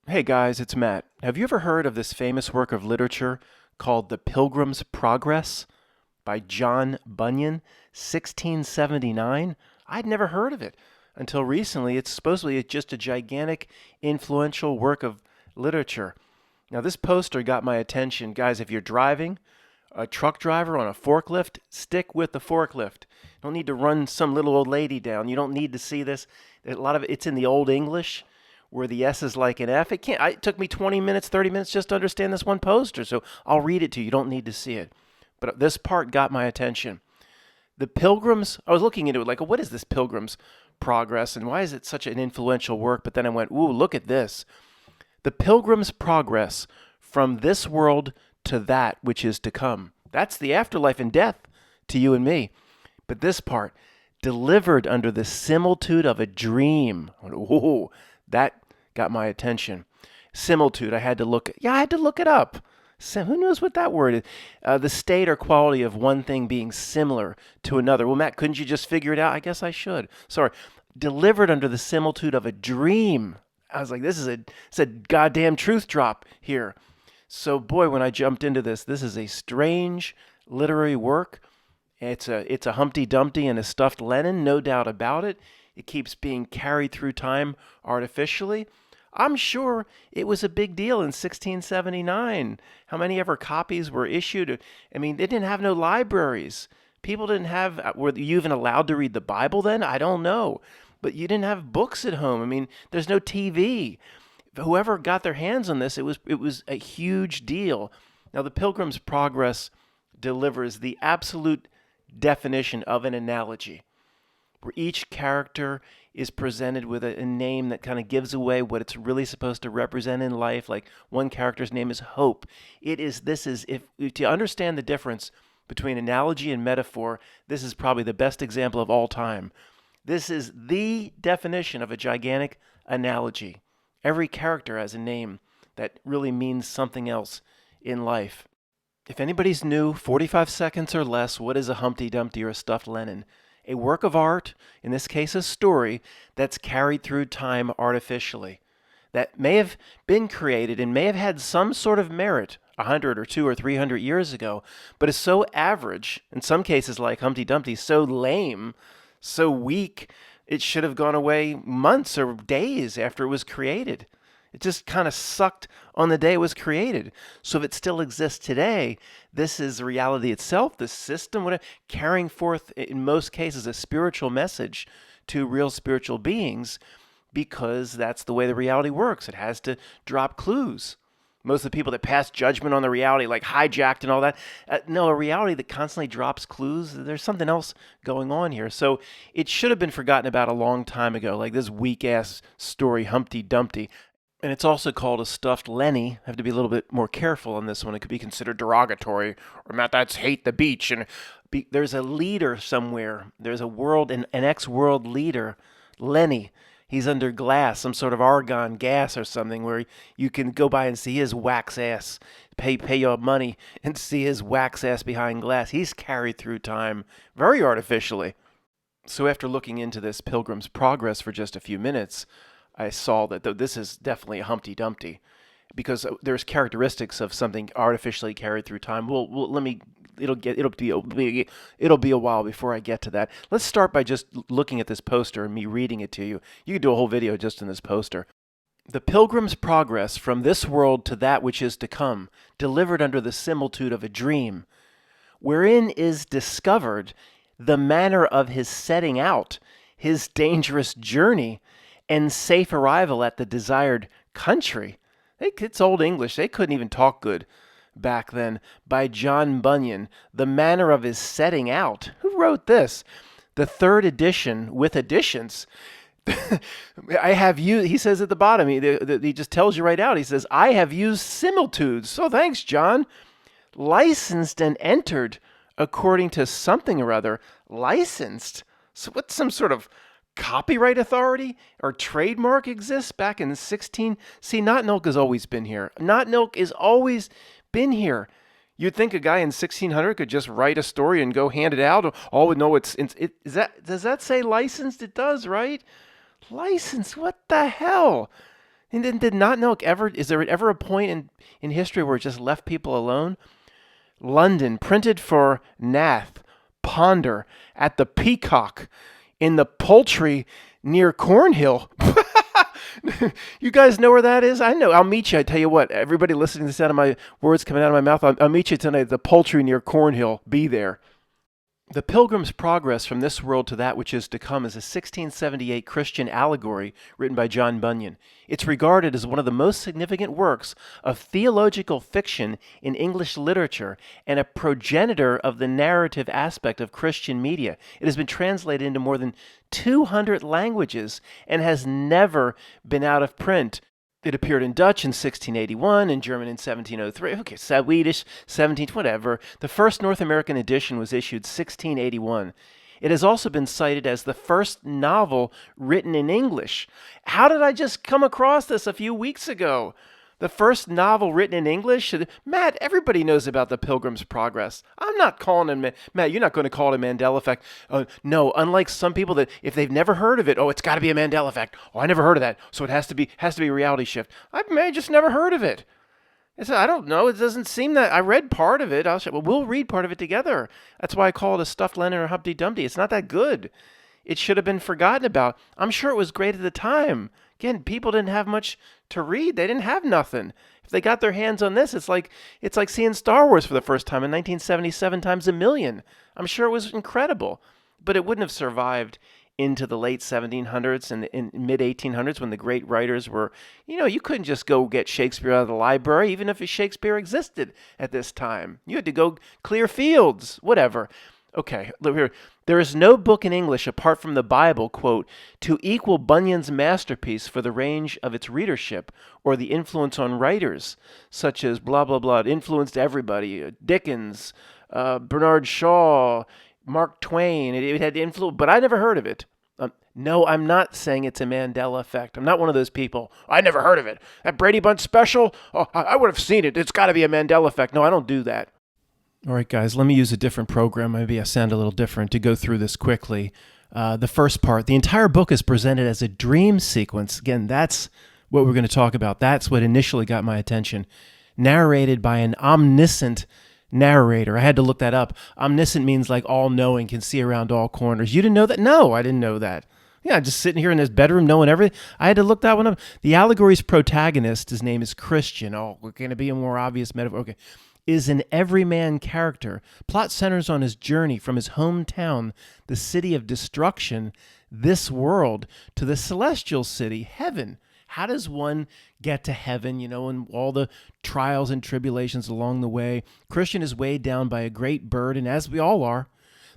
Hey guys, it's Matt. Have you ever heard of this famous work of literature called The Pilgrim's Progress by John Bunyan, 1679? I'd never heard of it until recently. It's supposedly just a gigantic, influential work of literature. Now, this poster got my attention. Guys, if you're driving, a truck driver on a forklift, stick with the forklift. You don't need to run some little old lady down. You don't need to see this. A lot of it's in the Old English where the S is like an F. It took me 20 minutes, 30 minutes just to understand this one poster, so I'll read it to you. You don't need to see it. But this part got my attention. The Pilgrims, I was looking into it like, what is this Pilgrim's Progress and why is it such an influential work? But then I went, ooh, look at this. The Pilgrim's Progress from this world to that which is to come. That's the afterlife and death to you and me. But this part, delivered under the similitude of a dream. Ooh, that got my attention. Similitude, I had to look it up. Who knows what that word is? The state or quality of one thing being similar to another. Well, Matt, couldn't you just figure it out? I guess I should. Sorry. Delivered under the similitude of a dream. I was like, it's a goddamn truth drop here. So, boy, when I jumped into this is a strange literary work. It's a Humpty Dumpty and a stuffed Lenin, no doubt about it. It keeps being carried through time artificially. I'm sure it was a big deal in 1679. How many ever copies were issued? I mean, they didn't have no libraries. People didn't have, were you even allowed to read the Bible then? I don't know. But you didn't have books at home. I mean, there's no TV. Whoever got their hands on this, it was a huge deal. Now, the Pilgrim's Progress delivers the absolute definition of an analogy, where each character is presented with a name that kind of gives away what it's really supposed to represent in life. Like one character's name is Hope. If to understand the difference between analogy and metaphor, this is probably the best example of all time. This is the definition of a gigantic analogy. Every character has a name that really means something else in life. If anybody's new, 45 seconds or less, what is a Humpty Dumpty or a stuffed Lenin? A work of art, in this case a story, that's carried through time artificially, that may have been created and may have had some sort of merit 100 or 200 or 300 years ago, but is so average, in some cases like Humpty Dumpty, so lame, so weak, it should have gone away months or days after it was created. It just kind of sucked on the day it was created. So if it still exists today, this is reality itself, the system, whatever, carrying forth, in most cases, a spiritual message to real spiritual beings, because that's the way the reality works. It has to drop clues. Most of the people that pass judgment on the reality, like hijacked and all that, no, a reality that constantly drops clues, there's something else going on here. So it should have been forgotten about a long time ago, like this weak-ass story, Humpty Dumpty. And it's also called a stuffed Lenny. I have to be a little bit more careful on this one. It could be considered derogatory, or Matt, that's hate the beach. And there's a leader somewhere. There's an ex-world leader, Lenny. He's under glass, some sort of argon gas or something, where you can go by and see his wax ass. Pay your money and see his wax ass behind glass. He's carried through time very artificially. So after looking into this Pilgrim's Progress for just a few minutes, I saw that this is definitely a Humpty Dumpty, because there's characteristics of something artificially carried through time. It'll be a while before I get to that. Let's start by just looking at this poster and me reading it to you. You could do a whole video just in this poster. The Pilgrim's Progress from this world to that which is to come, delivered under the similitude of a dream, wherein is discovered the manner of his setting out, his dangerous journey, and safe arrival at the desired country. It's Old English. They couldn't even talk good back then. By John Bunyan, the manner of his setting out. Who wrote this? The third edition with additions. I have used, he says at the bottom, he just tells you right out. He says, I have used similitudes. So thanks, John. Licensed and entered according to something or other. Licensed? So what's some sort of copyright authority or trademark exists back in 16? See, Not Milk has always been here. Not Milk has always been here. You'd think a guy in 1600 could just write a story and go hand it out. All would know does that say licensed? It does, right? Licensed? What the hell? And then did not know ever, is there ever a point in history where it just left people alone? London, printed for Nath, Ponder, at the Peacock, in the Poultry near Cornhill. You guys know where that is? I know. I'll meet you. I tell you what, everybody listening to this out of my words coming out of my mouth, I'll meet you tonight at the Poultry near Cornhill. Be there. The Pilgrim's Progress from this world to that which is to come is a 1678 Christian allegory written by John Bunyan. It's regarded as one of the most significant works of theological fiction in English literature and a progenitor of the narrative aspect of Christian media. It has been translated into more than 200 languages and has never been out of print. It appeared in Dutch in 1681, in German in 1703, okay, Swedish, 17, whatever. The first North American edition was issued 1681. It has also been cited as the first novel written in English. How did I just come across this a few weeks ago? The first novel written in English? Matt, everybody knows about the Pilgrim's Progress. I'm not calling him, Matt, you're not going to call it a Mandela effect. No, unlike some people that if they've never heard of it, oh, it's got to be a Mandela effect. Oh, I never heard of that, so it has to be a reality shift. I just never heard of it. I don't know. It doesn't seem that I read part of it. We'll read part of it together. That's why I call it a stuffed Leonard or Humpty Dumpty. It's not that good. It should have been forgotten about. I'm sure it was great at the time. Again, people didn't have much to read. They didn't have nothing. If they got their hands on this, it's like seeing Star Wars for the first time in 1977 times a million. I'm sure it was incredible, but it wouldn't have survived into the late 1700s and in mid 1800s when the great writers were, you couldn't just go get Shakespeare out of the library, even if Shakespeare existed at this time. You had to go clear fields, whatever. Okay, look here. There is no book in English apart from the Bible, quote, to equal Bunyan's masterpiece for the range of its readership or the influence on writers, such as blah, blah, blah. It influenced everybody. Dickens, Bernard Shaw, Mark Twain. It had influence, but I never heard of it. No, I'm not saying it's a Mandela effect. I'm not one of those people. I never heard of it. That Brady Bunch special? Oh, I would have seen it. It's got to be a Mandela effect. No, I don't do that. All right, guys, let me use a different program. Maybe I sound a little different to go through this quickly. The first part, the entire book is presented as a dream sequence. Again, that's what we're going to talk about. That's what initially got my attention. Narrated by an omniscient narrator. I had to look that up. Omniscient means like all-knowing, can see around all corners. You didn't know that? No, I didn't know that. Yeah, just sitting here in this bedroom knowing everything. I had to look that one up. The allegory's protagonist, his name is Christian. Oh, we're going to be a more obvious metaphor. Okay. Is an everyman character. Plot centers on his journey from his hometown, the city of destruction, this world, to the celestial city, heaven. How does one get to heaven, and all the trials and tribulations along the way? Christian is weighed down by a great burden, as we all are,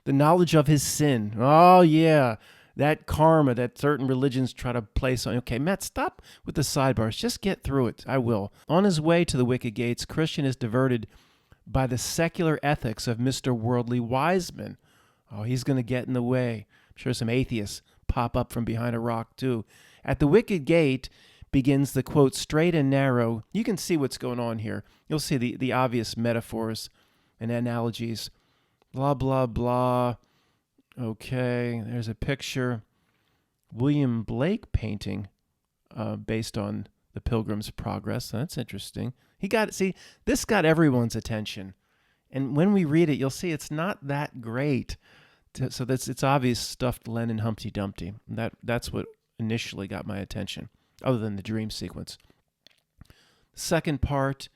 the knowledge of his sin. Oh, yeah, that karma that certain religions try to place on. Okay, Matt, stop with the sidebars. Just get through it. I will. On his way to the wicket gates, Christian is diverted by the secular ethics of Mr. Worldly Wiseman. Oh, he's going to get in the way. I'm sure some atheists pop up from behind a rock, too. At the wicket gate begins the, quote, straight and narrow. You can see what's going on here. You'll see the obvious metaphors and analogies. Blah, blah, blah. Okay, there's a picture. William Blake painting based on the Pilgrim's Progress. That's interesting. This got everyone's attention. And when we read it, you'll see it's not that great. So it's obvious stuffed Lennon Humpty Dumpty. That's what initially got my attention, other than the dream sequence. Second part,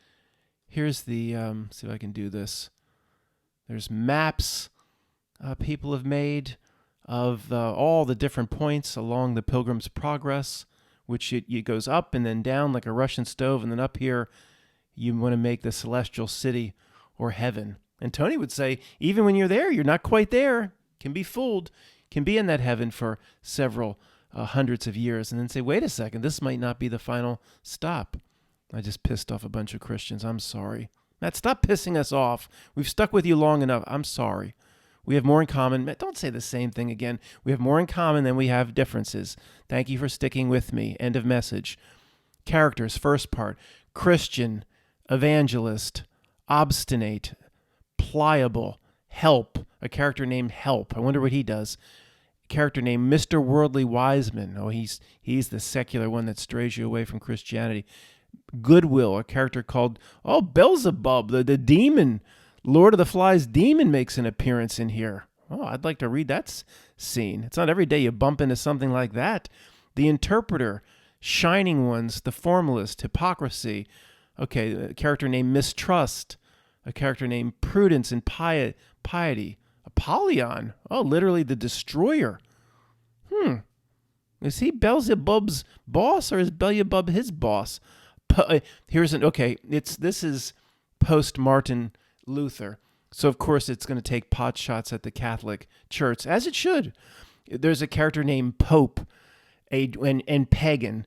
here's the, see if I can do this. There's maps people have made of all the different points along the Pilgrim's Progress, which it goes up and then down like a Russian stove, and then up here you want to make the celestial city or heaven. And Tony would say, even when you're there, you're not quite there. Can be fooled, can be in that heaven for several hundreds of years, and then say, wait a second, this might not be the final stop. I just pissed off a bunch of Christians. I'm sorry. Matt, stop pissing us off. We've stuck with you long enough. I'm sorry. We have more in common. Matt, don't say the same thing again. We have more in common than we have differences. Thank you for sticking with me. End of message. Characters, first part. Christian, evangelist, obstinate, pliable, help. A character named Help. I wonder what he does. character named Mr. Worldly Wiseman. Oh, he's the secular one that strays you away from Christianity. Goodwill, a character called, Beelzebub, the demon. Lord of the Flies demon makes an appearance in here. Oh, I'd like to read that scene. It's not every day you bump into something like that. The Interpreter, Shining Ones, The Formalist, Hypocrisy. Okay, a character named Mistrust. A character named Prudence and Piety. Apollyon. Oh, literally the Destroyer. Is he Beelzebub's boss, or is Beelzebub his boss? This is post Martin Luther. So, of course, it's going to take pot shots at the Catholic Church, as it should. There's a character named Pope and Pagan,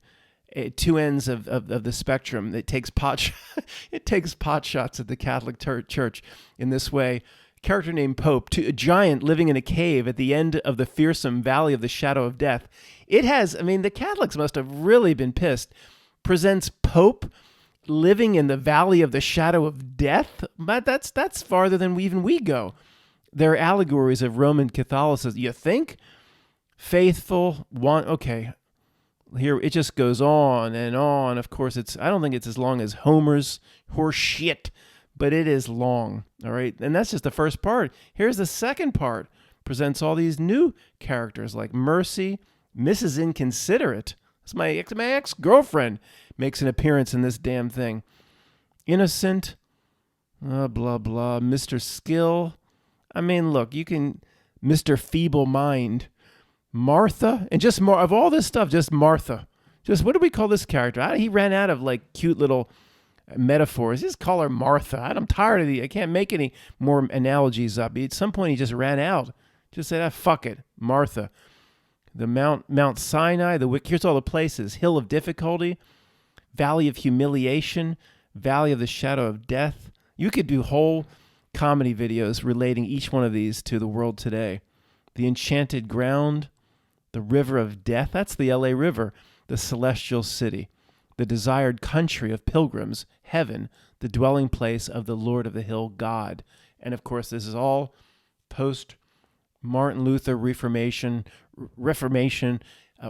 two ends of the spectrum. It takes pot shots at the Catholic Church in this way. Character named Pope, a giant living in a cave at the end of the fearsome valley of the shadow of death. The Catholics must have really been pissed. Presents Pope living in the valley of the shadow of death? But that's farther than even we go. They're allegories of Roman Catholicism. You think? Faithful, one, okay. Here it just goes on and on. Of course, I don't think it's as long as Homer's horse shit, but it is long, all right? And that's just the first part. Here's the second part. Presents all these new characters like Mercy, Mrs. Inconsiderate. That's my ex-girlfriend makes an appearance in this damn thing. Innocent, blah, blah, Mr. Skill. Look, you can, Mr. Feeble Mind, Martha, and just more of all this stuff, just Martha. Just, what do we call this character? He ran out of like cute little metaphors. Just call her Martha. I'm tired of I can't make any more analogies up. At some point, he just ran out. Just said, fuck it, Martha. The Mount Sinai, here's all the places. Hill of Difficulty, Valley of Humiliation, Valley of the Shadow of Death. You could do whole comedy videos relating each one of these to the world today. The Enchanted Ground, the River of Death, that's the LA River, the Celestial City, the Desired Country of Pilgrims, Heaven, the Dwelling Place of the Lord of the Hill, God. And of course, this is all post Martin Luther Reformation,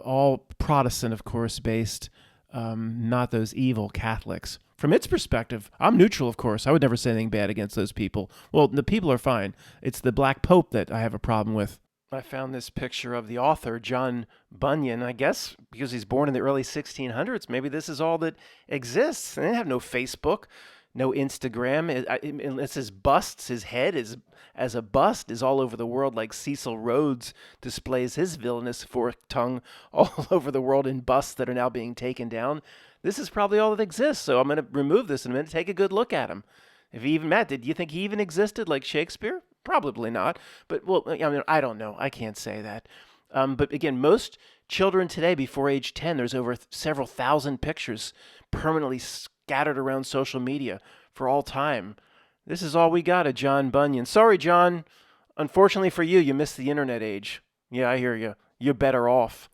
all Protestant, of course, based, not those evil Catholics. From its perspective, I'm neutral, of course. I would never say anything bad against those people. Well, the people are fine. It's the Black Pope that I have a problem with. I found this picture of the author, John Bunyan, I guess, because he's born in the early 1600s. Maybe this is all that exists. They didn't have no Facebook, no Instagram. It's his busts. His head is as a bust is all over the world, like Cecil Rhodes displays his villainous forked tongue all over the world in busts that are now being taken down. This is probably all that exists, so I'm going to remove this in a minute. Take a good look at him. If he even, Matt, did you think he even existed like Shakespeare? Probably not. But, I don't know. I can't say that. But again, most children today before age 10, there's over several thousand pictures permanently scattered around social media for all time. This is all we got of John Bunyan. Sorry, John. Unfortunately for you, you missed the internet age. Yeah, I hear you. You're better off.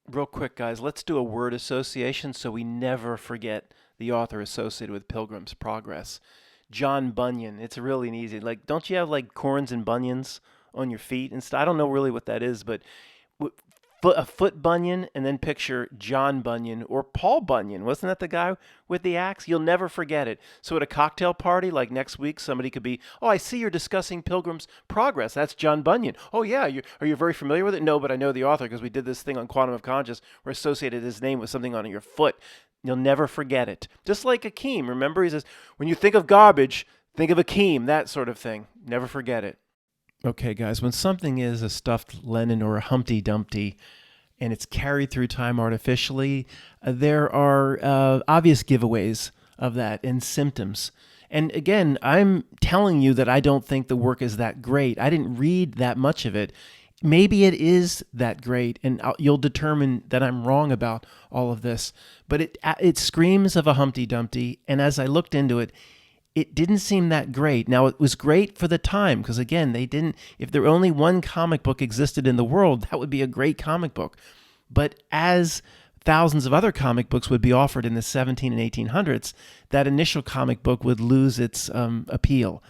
Real quick, guys, let's do a word association so we never forget the author associated with Pilgrim's Progress. John Bunyan. It's really easy. Like, don't you have like corns and bunions on your feet and stuff? I don't know really what that is, but a foot bunion, and then picture John Bunyan or Paul Bunyan. Wasn't that the guy with the axe? You'll never forget it. So at a cocktail party, like next week, somebody could be, oh, I see you're discussing Pilgrim's Progress. That's John Bunyan. Oh, yeah. Are you very familiar with it? No, but I know the author because we did this thing on Quantum of Conscious where associated his name with something on your foot. You'll never forget it. Just like Akeem. Remember, he says, when you think of garbage, think of Akeem, that sort of thing. Never forget it. Okay, guys, when something is a stuffed Lennon or a Humpty Dumpty and it's carried through time artificially, there are obvious giveaways of that and symptoms. And again, I'm telling you that I don't think the work is that great. I didn't read that much of it. Maybe it is that great, and you'll determine that I'm wrong about all of this. But it screams of a Humpty Dumpty, and as I looked into it, it didn't seem that great. Now, it was great for the time, because again, if there only one comic book existed in the world, that would be a great comic book. But as thousands of other comic books would be offered in the 17 and 1800s, that initial comic book would lose its appeal.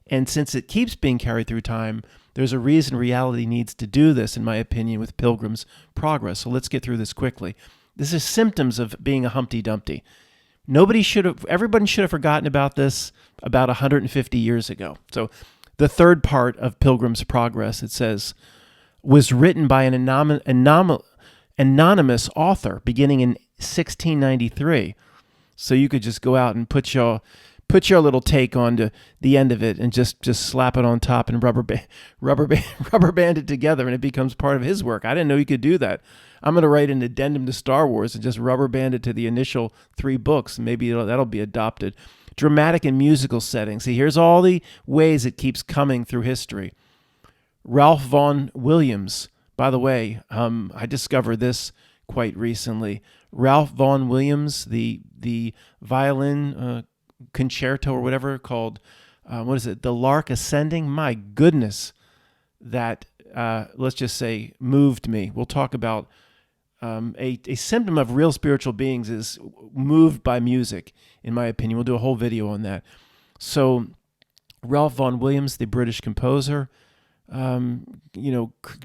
And since it keeps being carried through time, There's a reason reality needs to do this, in my opinion, with Pilgrim's Progress. So let's get through this quickly. This is symptoms of being a Humpty Dumpty. Everybody should have forgotten about this about 150 years ago. So the third part of Pilgrim's Progress, it says, was written by an anonymous author beginning in 1693. So you could just go out and put your little take onto the end of it and just slap it on top and rubber band it together, and it becomes part of his work. I didn't know you could do that. I'm going to write an addendum to Star Wars and just rubber band it to the initial 3 books. Maybe that'll be adopted. Dramatic and musical settings. See, here's all the ways it keeps coming through history. Ralph Vaughan Williams. By the way, I discovered this quite recently. Ralph Vaughan Williams, the violin concerto or whatever called, The Lark Ascending. My goodness, that, let's just say, moved me. We'll talk about a symptom of real spiritual beings is moved by music, in my opinion. We'll do a whole video on that. So Ralph Vaughan Williams, the British composer,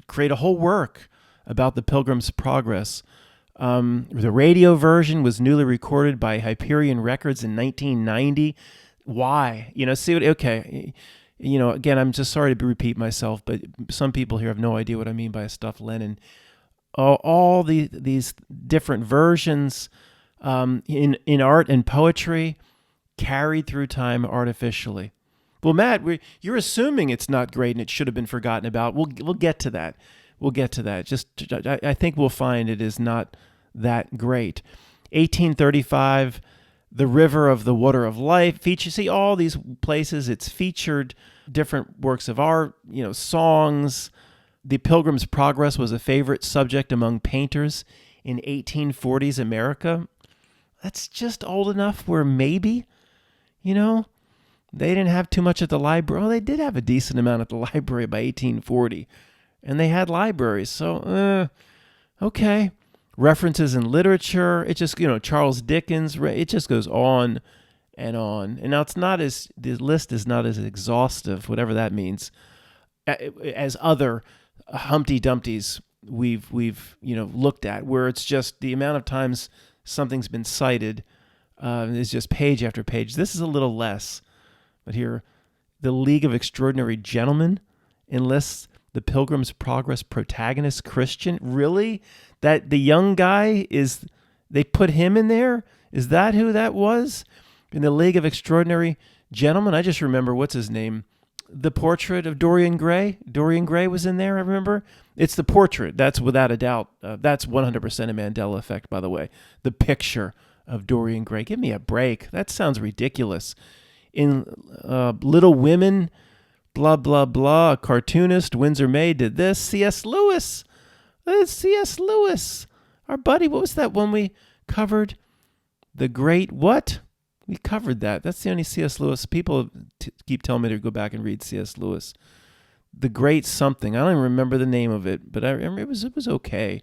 create a whole work about the Pilgrim's Progress. The radio version was newly recorded by Hyperion Records in 1990. Why? Again, I'm just sorry to repeat myself, but some people here have no idea what I mean by a stuffed Lennon. All these different versions in art and poetry carried through time artificially. Well, Matt, you're assuming it's not great and it should have been forgotten about. We'll get to that. I think we'll find it is not that great. 1835, The River of the Water of Life. See all these places. It's featured different works of art, songs. The Pilgrim's Progress was a favorite subject among painters in 1840s America. That's just old enough where maybe, they didn't have too much at the library. Well, they did have a decent amount at the library by 1840, and they had libraries. So, okay. References in literature. It just, Charles Dickens. It just goes on and on. And now the list is not as exhaustive, whatever that means, as other Humpty Dumptys we've looked at, where it's just the amount of times something's been cited is just page after page. This is a little less. But here, the League of Extraordinary Gentlemen enlists the Pilgrim's Progress protagonist Christian. Really? That the young guy they put him in there? Is that who that was? In the League of Extraordinary Gentlemen? I just remember, what's his name? The portrait of Dorian Gray. Dorian Gray was in there, I remember. It's the portrait. That's without a doubt. That's 100% a Mandela effect, by the way. The picture of Dorian Gray. Give me a break. That sounds ridiculous. In Little Women, blah, blah, blah, a cartoonist, Windsor May, did this. C.S. Lewis. C.S. Lewis. Our buddy, what was that one we covered? The Great what? We covered that. That's the only C.S. Lewis. People keep telling me to go back and read C.S. Lewis. The Great something. I don't even remember the name of it, but I remember it was okay.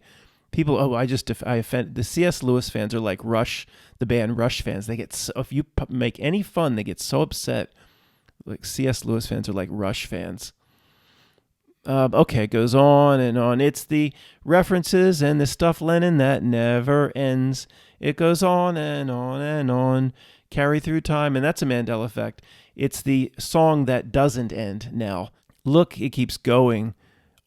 People, I offend. The C.S. Lewis fans are like Rush, the band Rush fans. They get so, if you make any fun, they get so upset. Like C.S. Lewis fans are like Rush fans. Okay, it goes on and on. It's the references and the stuff Lennon that never ends. It goes on and on and on, carry through time, and that's a Mandela effect. It's the song that doesn't end now. Look, it keeps going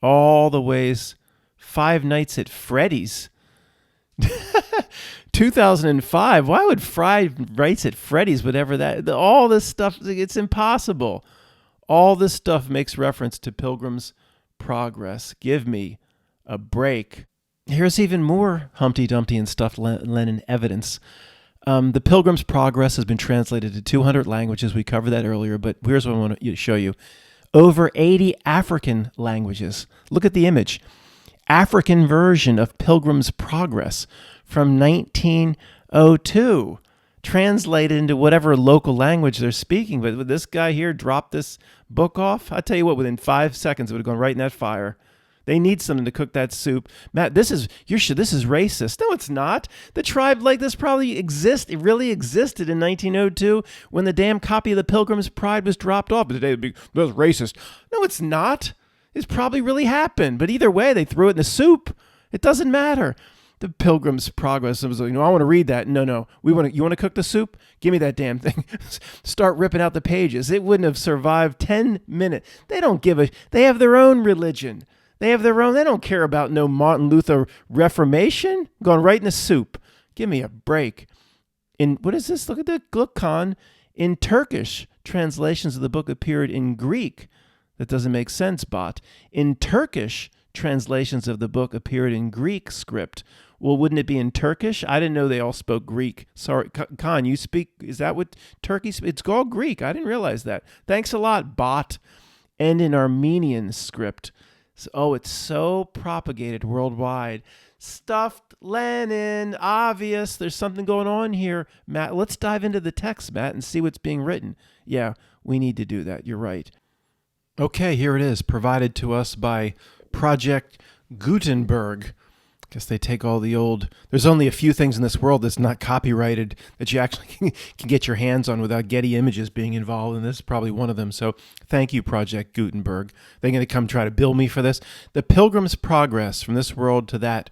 all the ways. Five Nights at Freddy's. 2005. Why would Five Nights at Freddy's, whatever that, all this stuff, it's impossible. All this stuff makes reference to Pilgrim's Progress. Give me a break. Here's even more Humpty Dumpty and stuffed Lennon evidence. The Pilgrim's Progress has been translated to 200 languages. We covered that earlier, but here's what I want to show you. Over 80 African languages. Look at the image. African version of Pilgrim's Progress from 1902, translated into whatever local language they're speaking. But this guy here dropped this book off. I tell you what, within 5 seconds, it would have gone right in that fire. They need something to cook that soup. Matt, this is racist. No, it's not. The tribe like this probably really existed in 1902 when the damn copy of the Pilgrim's Pride was dropped off. But today it would be, that's racist. No, it's not. It probably really happened. But either way, they threw it in the soup. It doesn't matter. The Pilgrim's Progress. I was like, I want to read that. No. You want to cook the soup? Give me that damn thing. Start ripping out the pages. It wouldn't have survived 10 minutes. They don't give a. They have their own religion. They have their own. They don't care about no Martin Luther Reformation. Going right in the soup. Give me a break. What is this? Look at the Con. In Turkish, translations of the book appeared in Greek. That doesn't make sense, bot. In Turkish, translations of the book appeared in Greek script. Well, wouldn't it be in Turkish? I didn't know they all spoke Greek. Sorry, Khan, you speak, is that what Turkey speaks? It's called Greek. I didn't realize that. Thanks a lot, bot. And in Armenian script. Oh, it's so propagated worldwide. Stuffed Lenin, obvious. There's something going on here, Matt. Let's dive into the text, Matt, and see what's being written. Yeah, we need to do that. You're right. Okay, here it is, provided to us by Project Gutenberg. Guess they take all the old. There's only a few things in this world that's not copyrighted that you actually can get your hands on without Getty Images being involved, and this is probably one of them. So thank you, Project Gutenberg. They're going to come try to bill me for this. The Pilgrim's Progress, from this world to that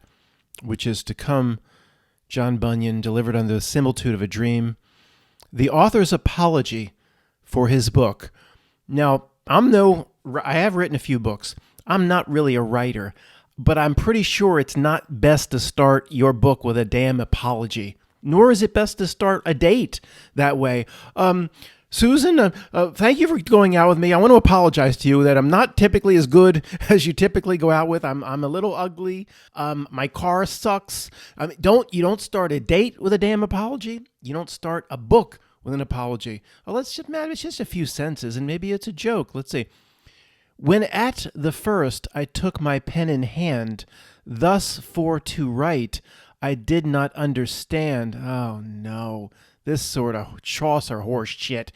which is to come, John Bunyan, delivered under the similitude of a dream. The author's apology for his book. Now, I have written a few books. I'm not really a writer, but I'm pretty sure it's not best to start your book with a damn apology. Nor is it best to start a date that way. Susan, thank you for going out with me. I want to apologize to you that I'm not typically as good as you typically go out with. I'm a little ugly. My car sucks. You don't start a date with a damn apology. You don't start a book with an apology. Well, it's just a few sentences, and maybe it's a joke. Let's see. When at the first I took my pen in hand, thus for to write, I did not understand. Oh no, this sort of Chaucer horse shit.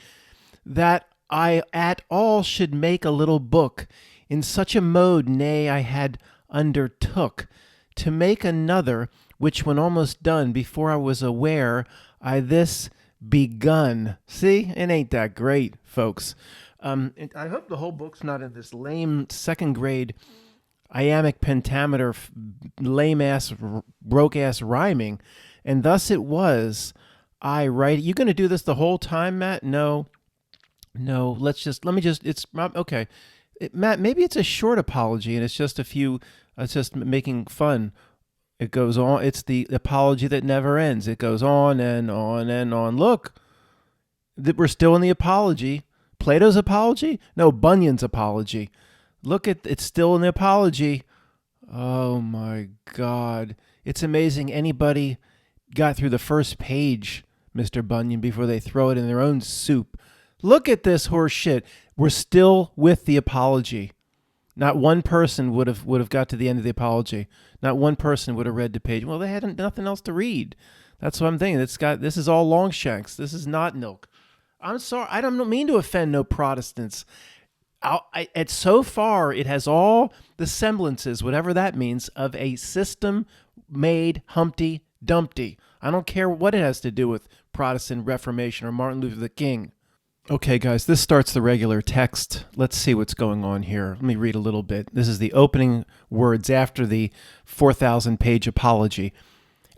That I at all should make a little book, in such a mode, nay, I had undertook to make another, which when almost done, before I was aware, I this begun. See, it ain't that great, folks. I hope the whole book's not in this lame second grade iambic pentameter, lame-ass, broke-ass rhyming. And thus it was, I write. You going to do this the whole time, Matt? No, it's, okay. Matt, maybe it's a short apology and it's just it's just making fun. It goes on. It's the apology that never ends. It goes on and on and on. Look, we're still in the apology. Plato's apology? No, Bunyan's apology. Look it's still in the apology. Oh my God. It's amazing anybody got through the first page, Mr. Bunyan, before they throw it in their own soup. Look at this horse shit. We're still with the apology. Not one person would have got to the end of the apology. Not one person would have read the page. Well, they had nothing else to read. That's what I'm thinking. This is all Longshanks. This is not Nilk. I'm sorry. I don't mean to offend no Protestants. So far, it has all the semblances, whatever that means, of a system-made Humpty Dumpty. I don't care what it has to do with Protestant Reformation or Martin Luther King. Okay, guys, this starts the regular text. Let's see what's going on here. Let me read a little bit. This is the opening words after the 4,000-page apology.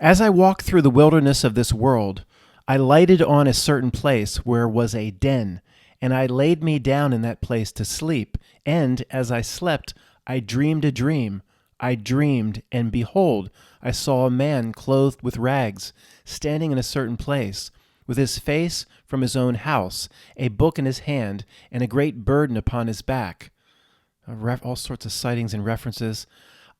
As I walked through the wilderness of this world, I lighted on a certain place where was a den, and I laid me down in that place to sleep. And as I slept, I dreamed a dream. I dreamed, and behold, I saw a man clothed with rags, standing in a certain place, with his face from his own house, a book in his hand, and a great burden upon his back. All sorts of citings and references.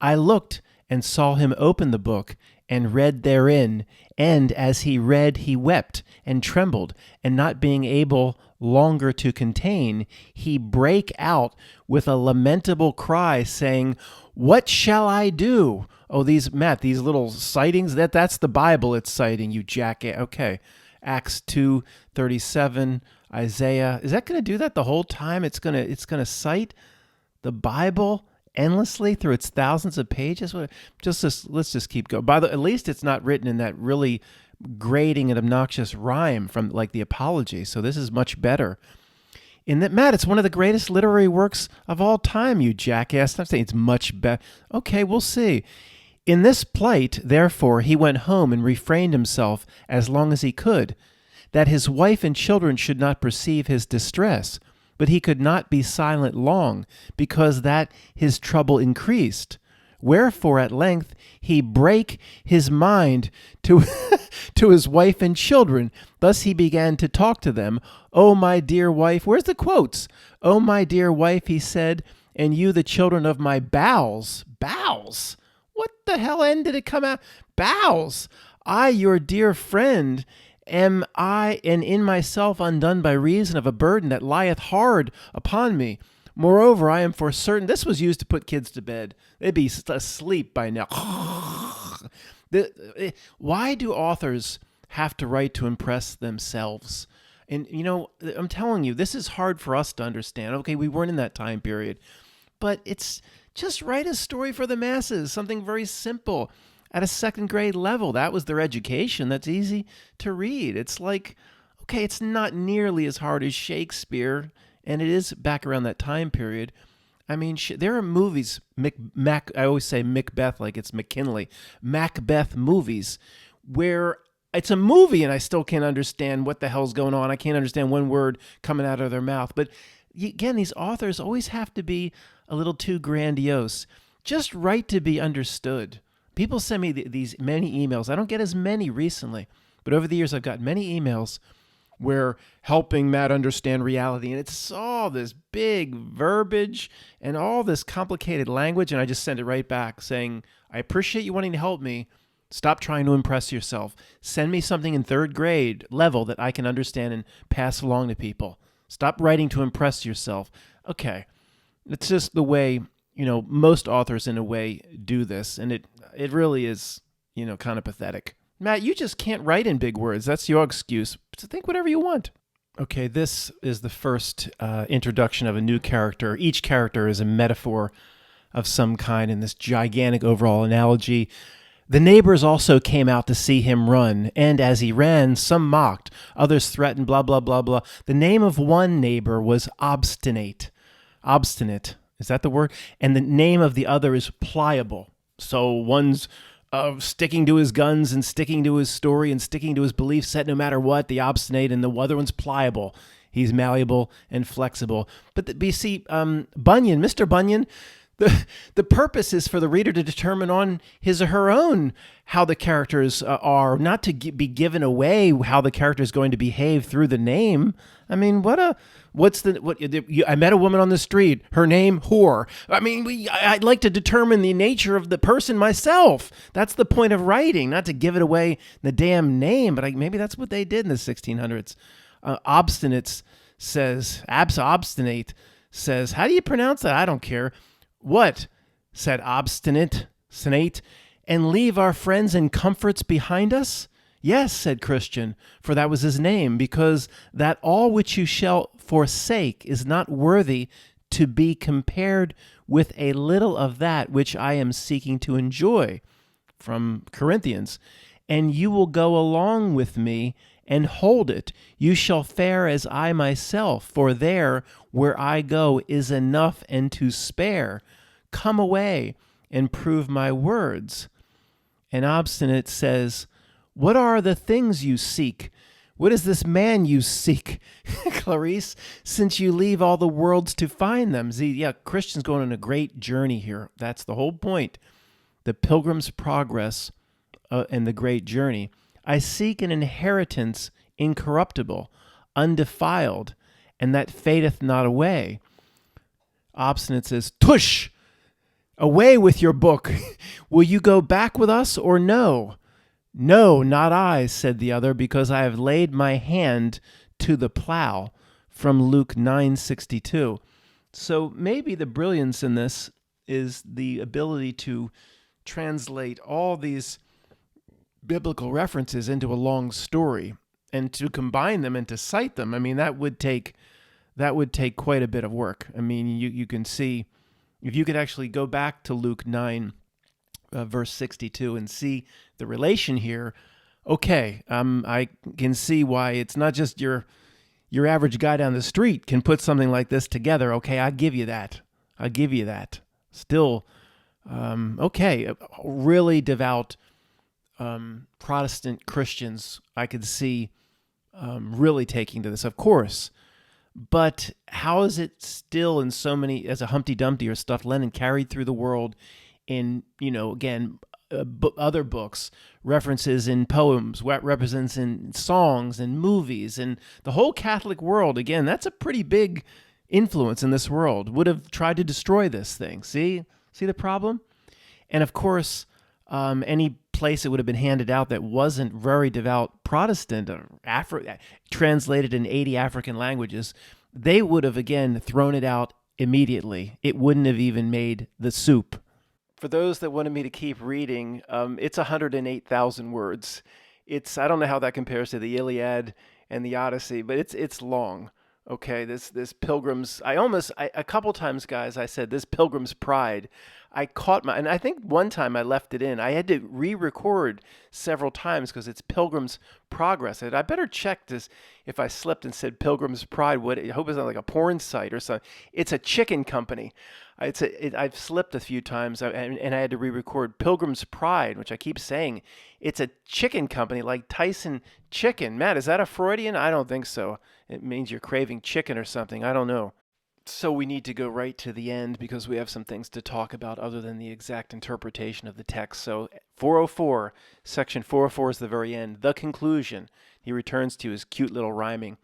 I looked and saw him open the book and read therein, and as he read he wept and trembled, and not being able longer to contain, he brake out with a lamentable cry, saying, "What shall I do?" Oh, these little citings, that's the Bible it's citing, you jackass. Okay, Acts 2:37, Isaiah. Is that going to do that the whole time? It's going to cite the Bible endlessly through its thousands of pages. Let's just keep going. At least it's not written in that really grating and obnoxious rhyme from like the apology. So this is much better. In that, Matt, it's one of the greatest literary works of all time, you jackass. I'm saying it's much better. Okay, we'll see. In this plight, therefore, he went home and refrained himself as long as he could, that his wife and children should not perceive his distress. But he could not be silent long, because that his trouble increased. Wherefore at length he brake his mind to, to his wife and children. Thus he began to talk to them. "O my dear wife," where's the quotes? "O my dear wife," he said, "and you the children of my bowels." Bowels? What the hell end did it come out? Bowels. "I, your dear friend, am I, and in myself undone by reason of a burden that lieth hard upon me. Moreover, I am for certain," this was used to put kids to bed. They'd be asleep by now. Why do authors have to write to impress themselves? And, I'm telling you, this is hard for us to understand. Okay, we weren't in that time period. But it's just write a story for the masses, something very simple. At a second grade level, that was their education. That's easy to read. It's like, okay, it's not nearly as hard as Shakespeare, and it is back around that time period. I mean, there are movies, I always say Macbeth like it's McKinley, Macbeth movies, where it's a movie and I still can't understand what the hell's going on. I can't understand one word coming out of their mouth. But again, these authors always have to be a little too grandiose. Just write to be understood. People send me these many emails. I don't get as many recently, but over the years I've gotten many emails where helping Matt understand reality. And it's all this big verbiage and all this complicated language. And I just send it right back saying, "I appreciate you wanting to help me. Stop trying to impress yourself. Send me something in third grade level that I can understand and pass along to people. Stop writing to impress yourself." Okay. It's just the way, most authors in a way do this. And it really is, kind of pathetic. Matt, you just can't write in big words. That's your excuse. So think whatever you want. Okay, this is the first introduction of a new character. Each character is a metaphor of some kind in this gigantic overall analogy. The neighbors also came out to see him run, and as he ran, some mocked, others threatened, blah, blah, blah, blah. The name of one neighbor was Obstinate. Obstinate, is that the word? And the name of the other is Pliable. So one's sticking to his guns and sticking to his story and sticking to his belief set no matter what, the Obstinate, and the other one's Pliable. He's malleable and flexible. But you see, Bunyan, Mr. Bunyan, the purpose is for the reader to determine on his or her own how the characters are, not to be given away how the character is going to behave through the name. I mean, I met a woman on the street, her name, whore. I mean, I'd like to determine the nature of the person myself. That's the point of writing, not to give it away the damn name, but maybe that's what they did in the 1600s. Obstinate says, Obstinate says, how do you pronounce that? I don't care. "What?" said Obstinate, "and leave our friends and comforts behind us?" "Yes," said Christian, for that was his name, because that all which you shall forsake is not worthy to be compared with a little of that which I am seeking to enjoy. From Corinthians. "And you will go along with me and hold it. You shall fare as I myself, for there where I go is enough and to spare. Come away and prove my words." And Obstinate says, "What are the things you seek? What is this man you seek, Clarice, since you leave all the worlds to find them?" See, yeah, Christian's going on a great journey here. That's the whole point. The Pilgrim's Progress and the great journey. "I seek an inheritance incorruptible, undefiled, and that fadeth not away." Obstinate says, "Tush! Away with your book. Will you go back with us or no?" "No, not I," said the other, "because I have laid my hand to the plow." From Luke 9:62. So maybe the brilliance in this is the ability to translate all these biblical references into a long story and to combine them and to cite them. I mean, that would take quite a bit of work. I mean, you can see, if you could actually go back to Luke 9, verse 62 and see the relation here, okay, I can see why it's not just your your average guy down the street can put something like this together. Okay, I give you that. I give you that. Still, okay, really devout Protestant Christians I could see really taking to this, of course. But how is it still in so many, as a Humpty Dumpty or stuff, Lennon carried through the world in, again, other books, references in poems, what represents in songs and movies, and the whole Catholic world, again, that's a pretty big influence in this world, would have tried to destroy this thing. See the problem? And of course, any place it would have been handed out that wasn't very devout Protestant, or translated in 80 African languages, they would have, again, thrown it out immediately. It wouldn't have even made the soup. For those that wanted me to keep reading, it's 108,000 words. I don't know how that compares to the Iliad and the Odyssey, but it's long. Okay, this Pilgrim's, a couple times, guys, I said this Pilgrim's Pride. I caught and I think one time I left it in. I had to re-record several times because it's Pilgrim's Progress. I better check this if I slipped and said Pilgrim's Pride. I hope it's not like a porn site or something. It's a chicken company. I've slipped a few times, and I had to re-record Pilgrim's Pride, which I keep saying. It's a chicken company like Tyson Chicken. Matt, is that a Freudian? I don't think so. It means you're craving chicken or something. I don't know. So we need to go right to the end because we have some things to talk about other than the exact interpretation of the text. So 404, section 404 is the very end. The conclusion. He returns to his cute little rhyming.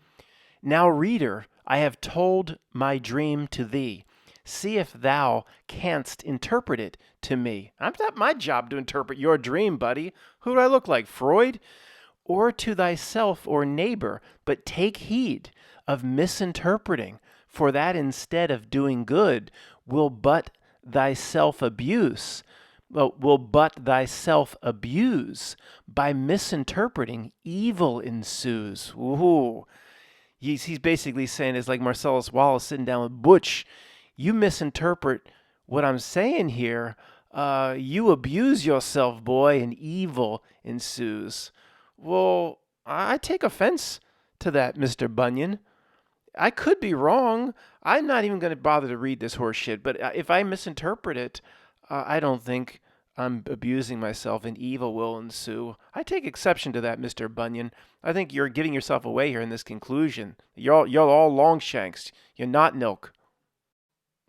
Now, reader, I have told my dream to thee. See if thou canst interpret it to me. It's not my job to interpret your dream, buddy. Who do I look like, Freud? Or to thyself or neighbor, but take heed of misinterpreting, for that instead of doing good will but thyself abuse. By misinterpreting, evil ensues. Ooh. He's basically saying it's like Marcellus Wallace sitting down with Butch. You misinterpret what I'm saying here. You abuse yourself, boy, and evil ensues. Well, I take offense to that, Mr. Bunyan. I could be wrong. I'm not even going to bother to read this horse shit, but if I misinterpret it, I don't think I'm abusing myself and evil will ensue. I take exception to that, Mr. Bunyan. I think you're giving yourself away here in this conclusion. You're all Longshanks. You're not Nilk.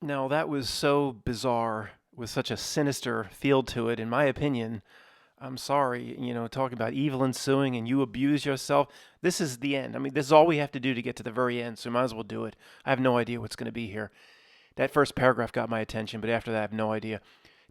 Now, that was so bizarre, with such a sinister feel to it, in my opinion. I'm sorry, talking about evil ensuing and you abuse yourself. This is the end. I mean, this is all we have to do to get to the very end, so we might as well do it. I have no idea what's going to be here. That first paragraph got my attention, but after that, I have no idea.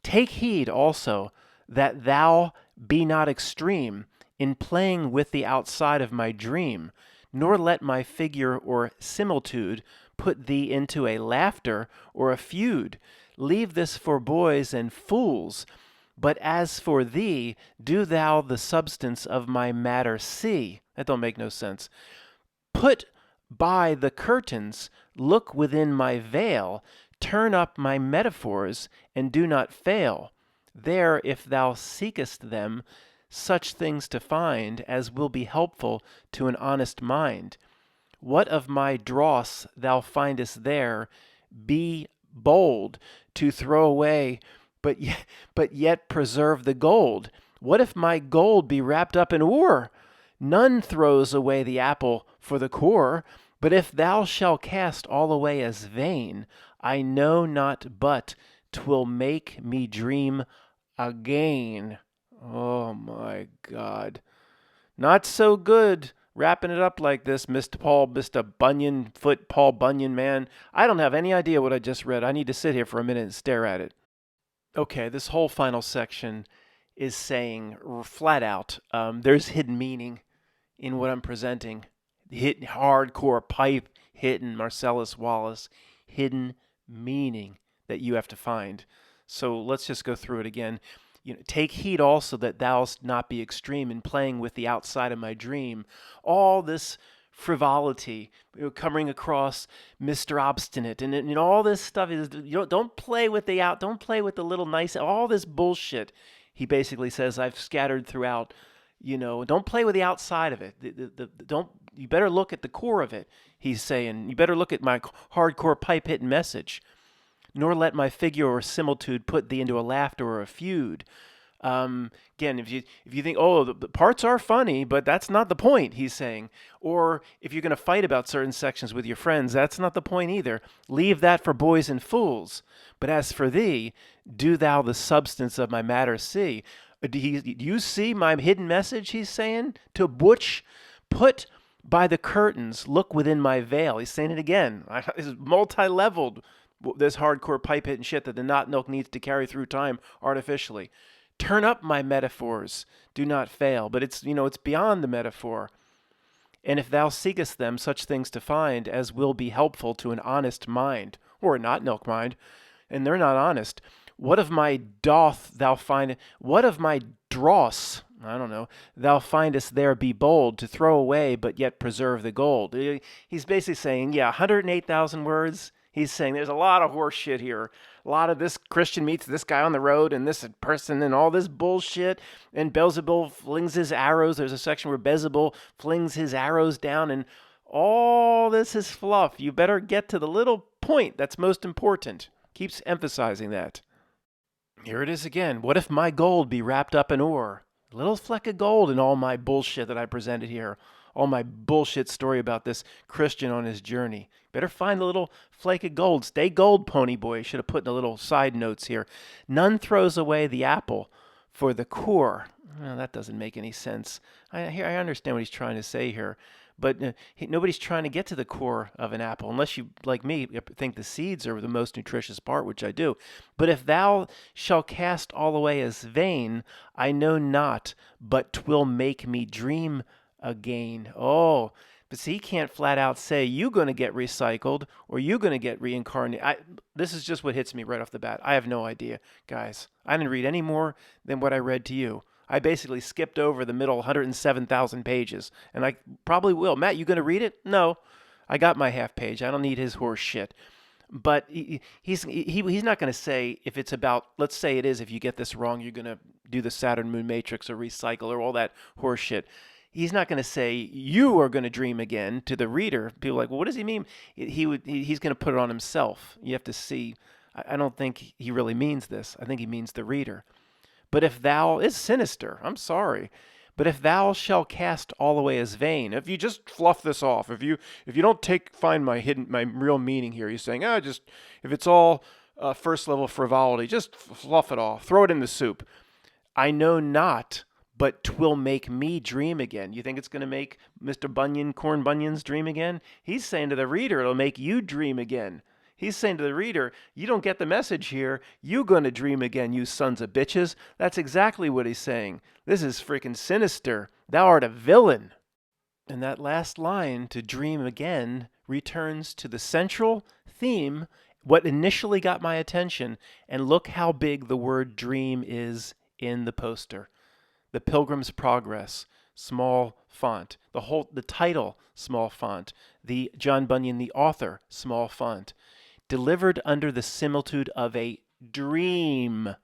Take heed also that thou be not extreme in playing with the outside of my dream, nor let my figure or similitude put thee into a laughter or a feud. Leave this for boys and fools. But as for thee, do thou the substance of my matter see. That don't make no sense. Put by the curtains, look within my veil, turn up my metaphors, and do not fail. There, if thou seekest them, such things to find as will be helpful to an honest mind. What of my dross thou findest there, be bold to throw away, but yet preserve the gold. What if my gold be wrapped up in ore? None throws away the apple for the core, but if thou shalt cast all away as vain, I know not but 'twill make me dream again. Oh my God. Not so good wrapping it up like this, Mr. Bunyan foot, Paul Bunyan man. I don't have any idea what I just read. I need to sit here for a minute and stare at it. Okay, this whole final section is saying flat out, there's hidden meaning in what I'm presenting. Hardcore pipe hitting Marcellus Wallace, hidden meaning that you have to find. So let's just go through it again. Take heed also that thou not be extreme in playing with the outside of my dream. All this frivolity, coming across Mr. Obstinate, and all this stuff is, don't play with don't play with the little nice, all this bullshit. He basically says I've scattered throughout Don't play with the outside of it. Don't You better look at the core of it. He's saying, you better look at my hardcore pipe hitting message, nor let my figure or similitude put thee into a laughter or a feud. Again, if you think, oh, the parts are funny, but that's not the point, he's saying. Or if you're going to fight about certain sections with your friends, that's not the point either. Leave that for boys and fools. But as for thee, do thou the substance of my matter see. Do you see my hidden message, he's saying? To Butch, put by the curtains, look within my veil. He's saying it again. It's multi-leveled, this hardcore pipe hitting shit that the Not Milk needs to carry through time artificially. Turn up my metaphors, do not fail. But it's beyond the metaphor. And if thou seekest them, such things to find as will be helpful to an honest mind, or a not milk mind, and they're not honest. What of my doth thou find? What of my dross? I don't know. Thou findest there be bold to throw away, but yet preserve the gold. He's basically saying, 108,000 words. He's saying there's a lot of horse shit here. A lot of this Christian meets this guy on the road and this person and all this bullshit. And Beelzebul flings his arrows. There's a section where Beelzebul flings his arrows down, and all this is fluff. You better get to the little point that's most important. Keeps emphasizing that. Here it is again. What if my gold be wrapped up in ore? A little fleck of gold in all my bullshit that I presented here. All my bullshit story about this Christian on his journey. Better find the little flake of gold. Stay gold, pony boy. Should have put in the little side notes here. None throws away the apple for the core. Well, that doesn't make any sense. I understand what he's trying to say here. But nobody's trying to get to the core of an apple, unless you, like me, think the seeds are the most nutritious part, which I do. But if thou shalt cast all away as vain, I know not, but 'twill make me dream again. Oh, but see, he can't flat out say, you going to get recycled, or you going to get reincarnated. This is just what hits me right off the bat. I have no idea, guys. I didn't read any more than what I read to you. I basically skipped over the middle 107,000 pages, and I probably will. Matt, you going to read it? No. I got my half page. I don't need his horse shit. But he's not going to say if it's about, let's say it is, if you get this wrong, you're going to do the Saturn Moon Matrix or recycle or all that horse shit. He's not going to say you are going to dream again to the reader. People are like, well, what does he mean? He's going to put it on himself. You have to see. I don't think he really means this. I think he means the reader. But if thou is sinister, I'm sorry. But if thou shalt cast all away as vain, if you just fluff this off, if you don't find my real meaning here, he's saying, if it's all first level frivolity, just fluff it off, throw it in the soup. I know not, but 'twill make me dream again. You think it's going to make Mr. Bunyan, Corn Bunyan's dream again? He's saying to the reader, it'll make you dream again. He's saying to the reader, you don't get the message here. You going to dream again, you sons of bitches. That's exactly what he's saying. This is freaking sinister. Thou art a villain. And that last line, to dream again, returns to the central theme, what initially got my attention. And look how big the word dream is in the poster. The Pilgrim's Progress, small font. The title, small font. The John Bunyan, the author, small font. Delivered under the similitude of a dream,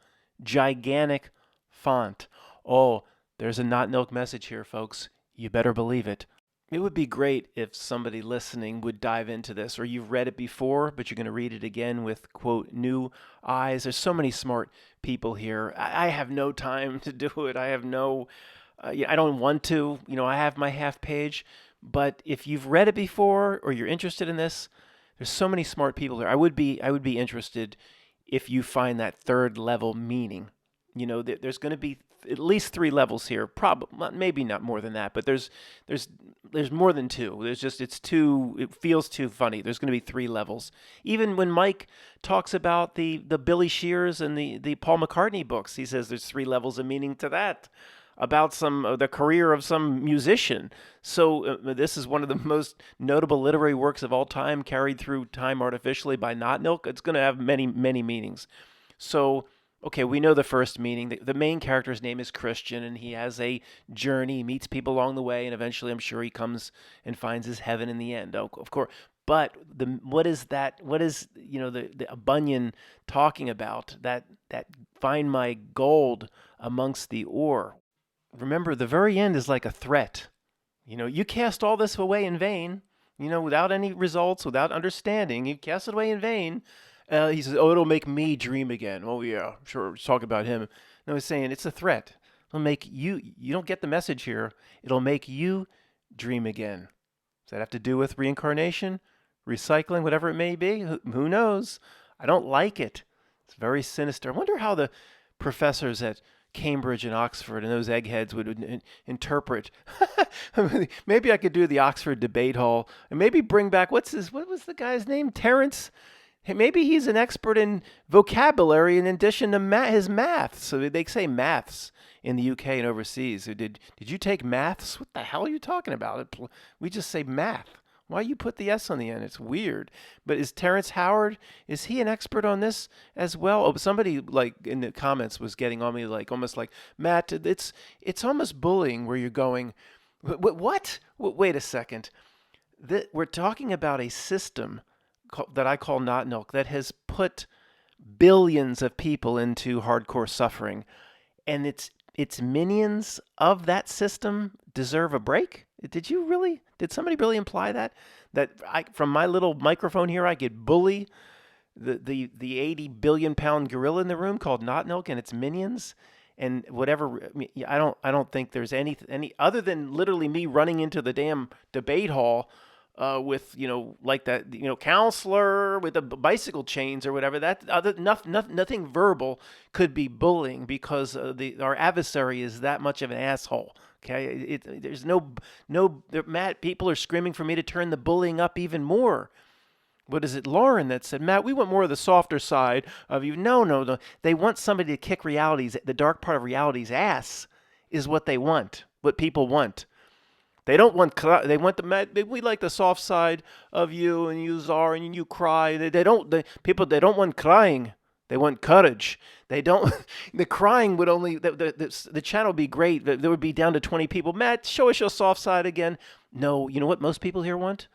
gigantic font. Oh, there's a not milk message here, folks. You better believe it. It would be great if somebody listening would dive into this, or you've read it before, but you're going to read it again with, quote, new eyes. There's so many smart people here. I have no time to do it. I have I don't want to. I have my half page. But if you've read it before, or you're interested in this, there's so many smart people here. I would be interested if you find that third level meaning. There's going to be at least 3 levels here. Probably, maybe not more than that, but there's more than 2. It feels too funny. There's going to be 3 levels. Even when Mike talks about the Billy Shears and the Paul McCartney books, he says there's 3 levels of meaning to that. About the career of some musician. So this is one of the most notable literary works of all time, carried through time artificially by Not Milk. It's going to have many, many meanings. So, okay, we know the first meaning. The main character's name is Christian, and he has a journey. He meets people along the way, and eventually I'm sure he comes and finds his heaven in the end. Of course. But what is that? What is the Bunyan talking about? That find my gold amongst the ore. remember, the very end is like a threat. You cast all this away in vain, without any results, without understanding. You cast it away in vain. He says, oh, it'll make me dream again. Oh, yeah, sure, let's talk about him. No, he's saying it's a threat. It'll make you don't get the message here. It'll make you dream again. Does that have to do with reincarnation, recycling, whatever it may be? Who knows? I don't like it. It's very sinister. I wonder how the professors at Cambridge and Oxford and those eggheads would interpret. Maybe I could do the Oxford debate hall and maybe bring back what was the guy's name? Terence. Hey, maybe he's an expert in vocabulary in addition to his maths. So they say maths in the UK and overseas. So did you take maths? What the hell are you talking about? We just say math. Why you put the S on the end? It's weird. But is Terrence Howard, is he an expert on this as well? Oh, somebody like in the comments was getting on me like almost like, Matt, it's almost bullying where you're going, what? Wait a second. We're talking about a system that I call not milk that has put billions of people into hardcore suffering, and its minions of that system deserve a break. Did somebody really imply that from my little microphone here I could bully the 80 billion pound gorilla in the room called not milk and its minions and whatever? I don't think there's any other than literally me running into the damn debate hall with like that counselor with the bicycle chains or whatever. That nothing verbal could be bullying because our adversary is that much of an asshole. Okay, there's no Matt. People are screaming for me to turn the bullying up even more. What is it, Lauren, that said, Matt, we want more of the softer side of you. No. They want somebody to kick the dark part of reality's ass is what they want, what people want. They don't want, they want we like the soft side of you and you czar and you cry. They don't want crying. They want courage. They don't, the crying would only, the channel would be great. There would be down to 20 people. Matt, show us your soft side again. No, you know what most people here want?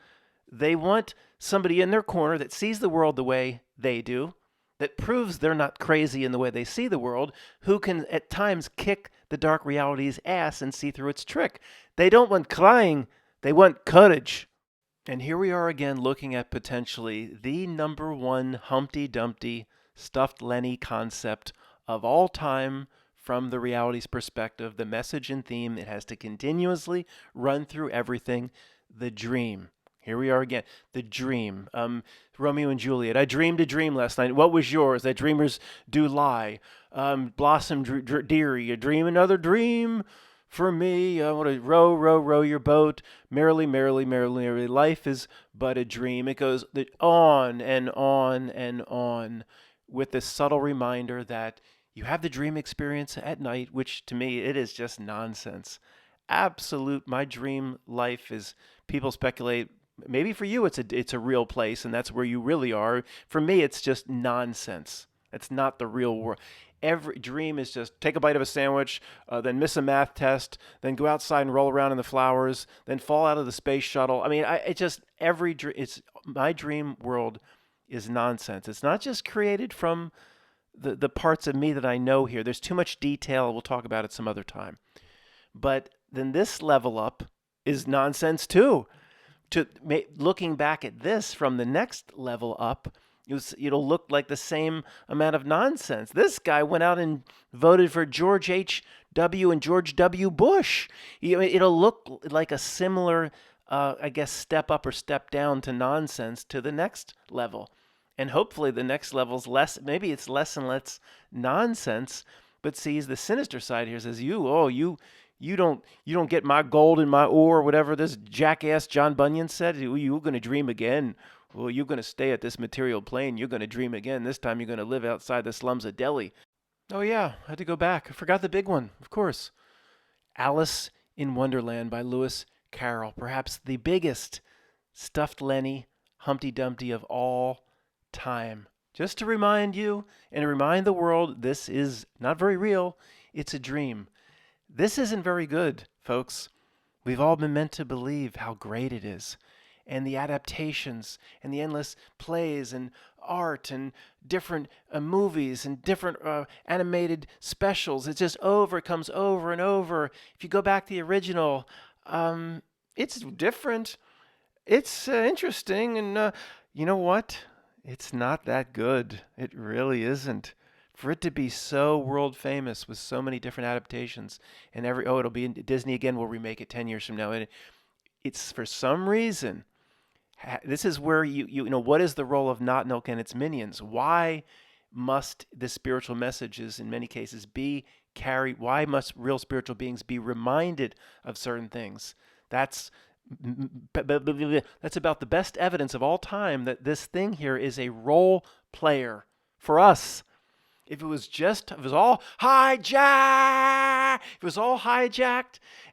They want somebody in their corner that sees the world the way they do, that proves they're not crazy in the way they see the world, who can at times kick the dark reality's ass and see through its trick. They don't want crying, they want courage. And here we are again looking at potentially the number one Humpty Dumpty stuffed Lenny concept of all time from the reality's perspective, the message and theme. It has to continuously run through everything. The dream. Here we are again. The dream. Romeo and Juliet. I dreamed a dream last night. What was yours? That dreamers do lie. Blossom dearie. A dream another dream for me. I want to row your boat. Merrily, merrily, merrily, merrily. Life is but a dream. It goes on and on and on with this subtle reminder that you have the dream experience at night, which to me, it is just nonsense. Absolute. My dream life is, people speculate, maybe for you it's a real place and that's where you really are. For me, it's just nonsense. It's not the real world. Every dream is just take a bite of a sandwich, then miss a math test, then go outside and roll around in the flowers, then fall out of the space shuttle. I mean, it's my dream world is nonsense. It's not just created from the parts of me that I know here. There's too much detail. We'll talk about it some other time. But then this level up is nonsense too. Looking back at this from the next level up, it'll look like the same amount of nonsense. This guy went out and voted for George H.W. and George W. Bush. It'll look like a similar, step up or step down to nonsense to the next level. And hopefully the next level's less, maybe it's less and less nonsense, but sees the sinister side here, says, you don't get my gold in my ore, whatever this jackass John Bunyan said. You're going to dream again. Well, you're going to stay at this material plane. You're going to dream again. This time you're going to live outside the slums of Delhi. Oh yeah, I had to go back. I forgot the big one, of course. Alice in Wonderland by Lewis Carroll. Perhaps the biggest stuffed Lenny, Humpty Dumpty of all time. Just to remind you and remind the world, this is not very real. It's a dream. This isn't very good, folks. We've all been meant to believe how great it is. and the adaptations and the endless plays and art and different movies and different animated specials. It comes over and over. If you go back to the original, it's different. It's interesting, and you know what? It's not that good. It really isn't. For it to be so world famous with so many different adaptations, and it'll be in Disney again. We'll remake it 10 years from now. And it's for some reason. This is where you know what is the role of Not Milk and its minions? Why must the spiritual messages in many cases be carried? Why must real spiritual beings be reminded of certain things? That's about the best evidence of all time that this thing here is a role player for us. If it was all hijacked,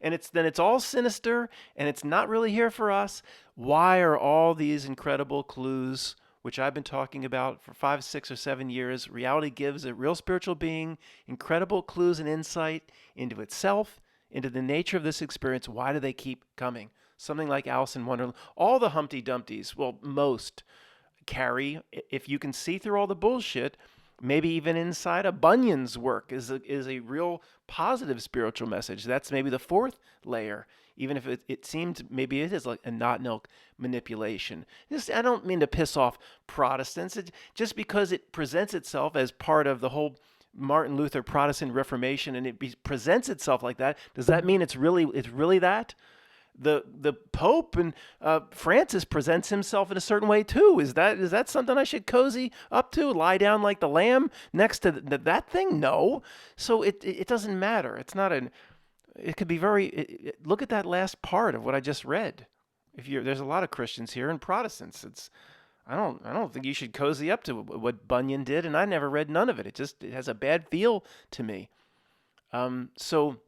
and then it's all sinister, and it's not really here for us, why are all these incredible clues, which I've been talking about for 5, 6, or 7 years? Reality gives a real spiritual being incredible clues and insight into itself, into the nature of this experience. Why do they keep coming? Something like Alice in Wonderland. All the Humpty Dumptys, well, most carry, if you can see through all the bullshit, maybe even inside of Bunyan's work is a real positive spiritual message. That's maybe the fourth layer, even if it seemed maybe it is like a not milk manipulation. I don't mean to piss off Protestants. Just because it presents itself as part of the whole Martin Luther Protestant Reformation and it presents itself like that, does that mean it's really that? The Pope and Francis presents himself in a certain way too. Is that something I should cozy up to? Lie down like the lamb next to that thing? No. So it doesn't matter. It's not It could be look at that last part of what I just read. There's a lot of Christians here and Protestants. I don't think you should cozy up to what Bunyan did, and I never read none of it. It has a bad feel to me. So.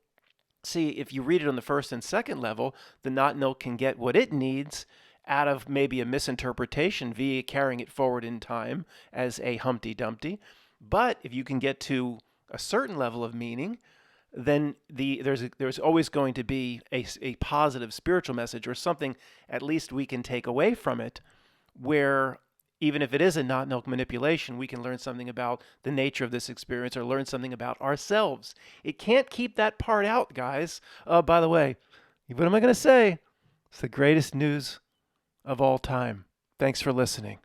See, if you read it on the first and second level, the not milk can get what it needs out of maybe a misinterpretation via carrying it forward in time as a Humpty Dumpty. But if you can get to a certain level of meaning, then there's always going to be a positive spiritual message or something at least we can take away from it, where even if it is a not milk manipulation, we can learn something about the nature of this experience or learn something about ourselves. It can't keep that part out, guys. By the way, what am I going to say? It's the greatest news of all time. Thanks for listening.